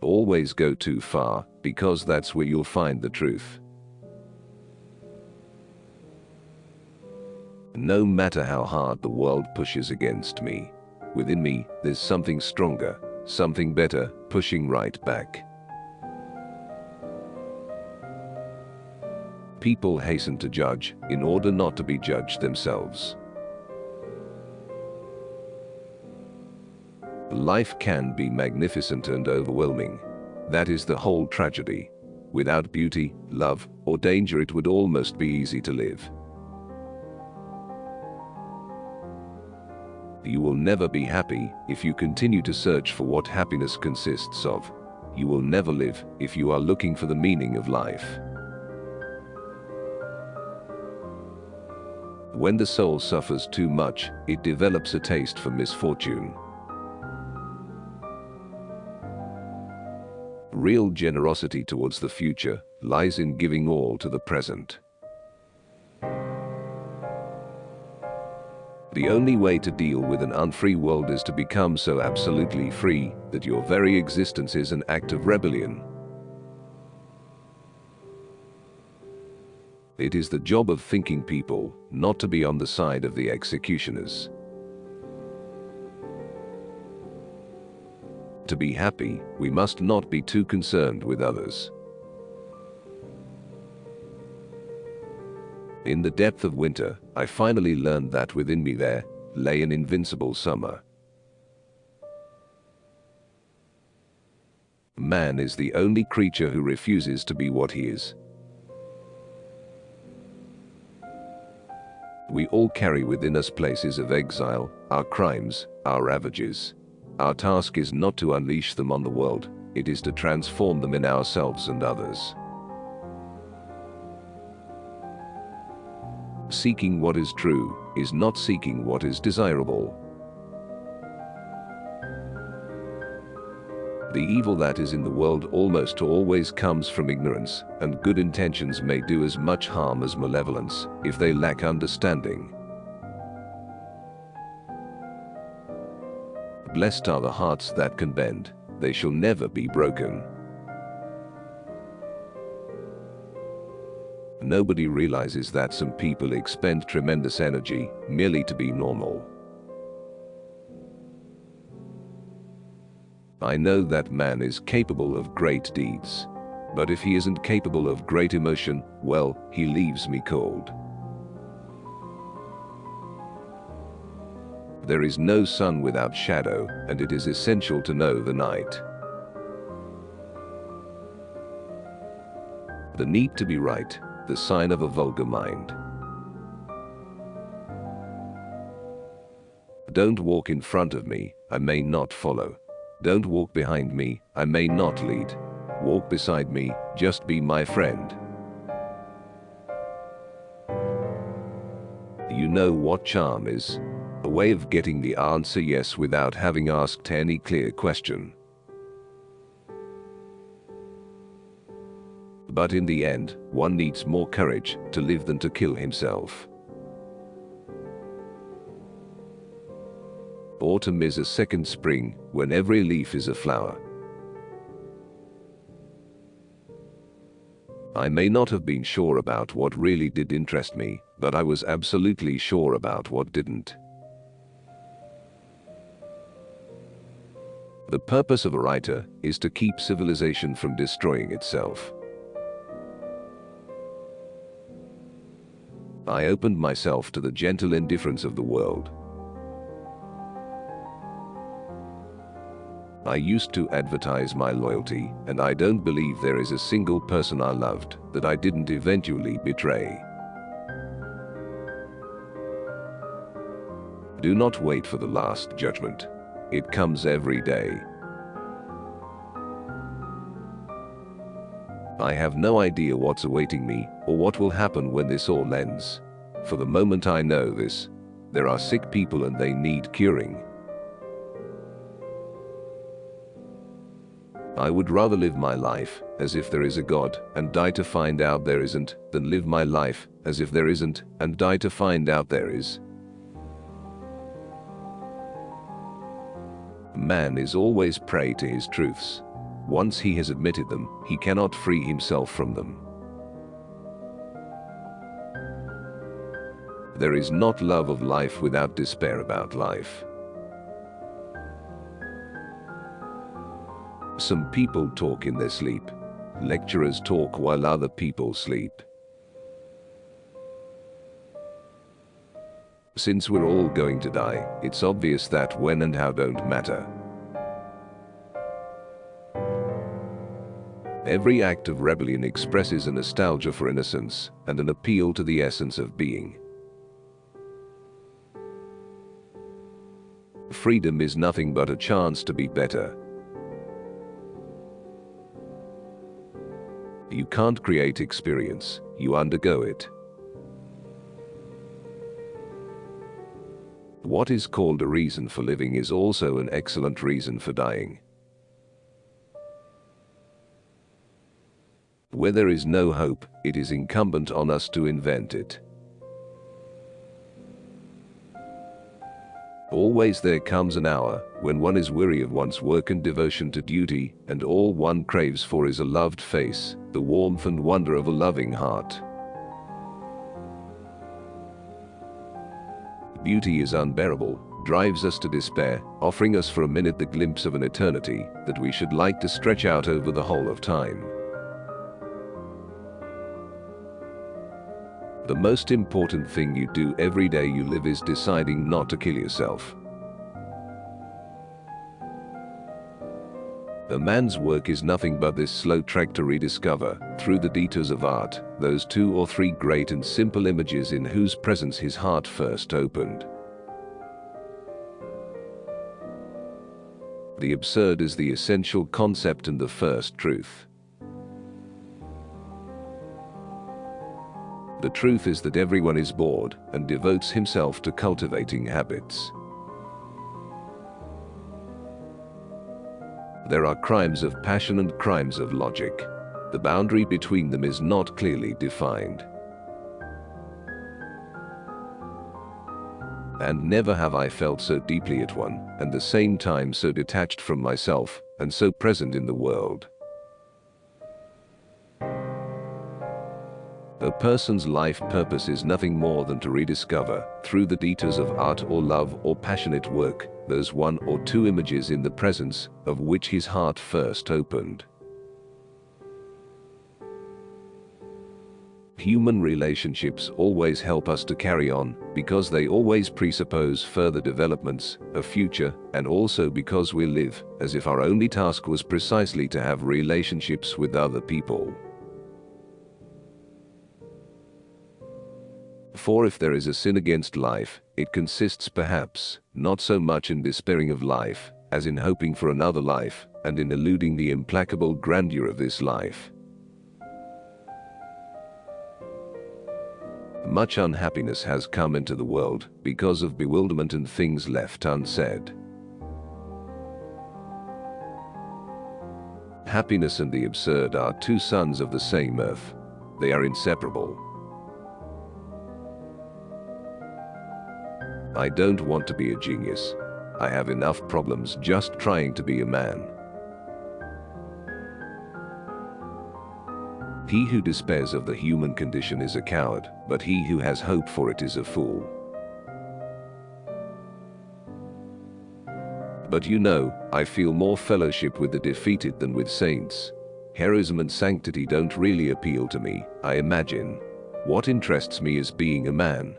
Always go too far, because that's where you'll find the truth. No matter how hard the world pushes against me, within me, there's something stronger, something better, pushing right back. People hasten to judge in order not to be judged themselves. Life can be magnificent and overwhelming. That is the whole tragedy. Without beauty, love, or danger, it would almost be easy to live. You will never be happy if you continue to search for what happiness consists of. You will never live if you are looking for the meaning of life. When the soul suffers too much, it develops a taste for misfortune. Real generosity towards the future lies in giving all to the present. The only way to deal with an unfree world is to become so absolutely free that your very existence is an act of rebellion. It is the job of thinking people not to be on the side of the executioners. To be happy, we must not be too concerned with others. In the depth of winter, I finally learned that within me there lay an invincible summer. Man is the only creature who refuses to be what he is. We all carry within us places of exile, our crimes, our ravages. Our task is not to unleash them on the world, it is to transform them in ourselves and others. Seeking what is true is not seeking what is desirable. The evil that is in the world almost always comes from ignorance, and good intentions may do as much harm as malevolence if they lack understanding. Blessed are the hearts that can bend, they shall never be broken. Nobody realizes that some people expend tremendous energy merely to be normal. I know that man is capable of great deeds, but if he isn't capable of great emotion, well, he leaves me cold. There is no sun without shadow, and it is essential to know the night. The need to be right, the sign of a vulgar mind. Don't walk in front of me, I may not follow. Don't walk behind me, I may not lead. Walk beside me, just be my friend. You know what charm is? A way of getting the answer yes without having asked any clear question. But in the end, one needs more courage to live than to kill himself. Autumn is a second spring, when every leaf is a flower. I may not have been sure about what really did interest me, but I was absolutely sure about what didn't. The purpose of a writer is to keep civilization from destroying itself. I opened myself to the gentle indifference of the world. I used to advertise my loyalty, and I don't believe there is a single person I loved that I didn't eventually betray. Do not wait for the last judgment. It comes every day. I have no idea what's awaiting me or what will happen when this all ends. For the moment I know this, there are sick people and they need curing. I would rather live my life as if there is a God and die to find out there isn't, than live my life as if there isn't and die to find out there is. Man is always prey to his truths. Once he has admitted them, he cannot free himself from them. There is not love of life without despair about life. Some people talk in their sleep. Lecturers talk while other people sleep. Since we're all going to die, it's obvious that when and how don't matter. Every act of rebellion expresses a nostalgia for innocence and an appeal to the essence of being. Freedom is nothing but a chance to be better. You can't create experience, you undergo it. What is called a reason for living is also an excellent reason for dying. Where there is no hope, it is incumbent on us to invent it. Always there comes an hour when one is weary of one's work and devotion to duty, and all one craves for is a loved face, the warmth and wonder of a loving heart. Beauty is unbearable, drives us to despair, offering us for a minute the glimpse of an eternity that we should like to stretch out over the whole of time. The most important thing you do every day you live is deciding not to kill yourself. A man's work is nothing but this slow trek to rediscover, through the detours of art, those 2 or 3 great and simple images in whose presence his heart first opened. The absurd is the essential concept and the first truth. The truth is that everyone is bored and devotes himself to cultivating habits. There are crimes of passion and crimes of logic. The boundary between them is not clearly defined. And never have I felt so deeply at one and the same time so detached from myself and so present in the world. A person's life purpose is nothing more than to rediscover, through the detours of art or love or passionate work, those 1 or 2 images in the presence of which his heart first opened. Human relationships always help us to carry on, because they always presuppose further developments, a future, and also because we live as if our only task was precisely to have relationships with other people. For if there is a sin against life, it consists perhaps not so much in despairing of life, as in hoping for another life, and in eluding the implacable grandeur of this life. Much unhappiness has come into the world because of bewilderment and things left unsaid. Happiness and the absurd are 2 sons of the same earth. They are inseparable. I don't want to be a genius. I have enough problems just trying to be a man. He who despairs of the human condition is a coward, but he who has hope for it is a fool. But you know, I feel more fellowship with the defeated than with saints. Heroism and sanctity don't really appeal to me, I imagine. What interests me is being a man.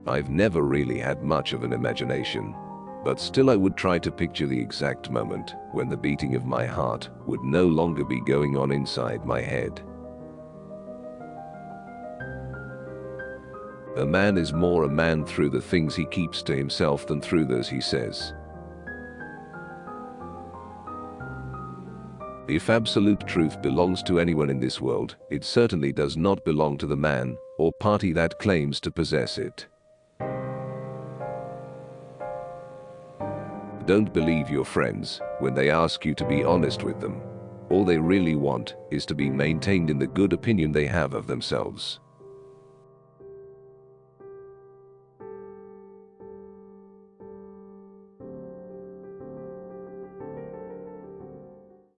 I've never really had much of an imagination, but still I would try to picture the exact moment when the beating of my heart would no longer be going on inside my head. A man is more a man through the things he keeps to himself than through those he says. If absolute truth belongs to anyone in this world, it certainly does not belong to the man or party that claims to possess it. Don't believe your friends when they ask you to be honest with them. All they really want is to be maintained in the good opinion they have of themselves.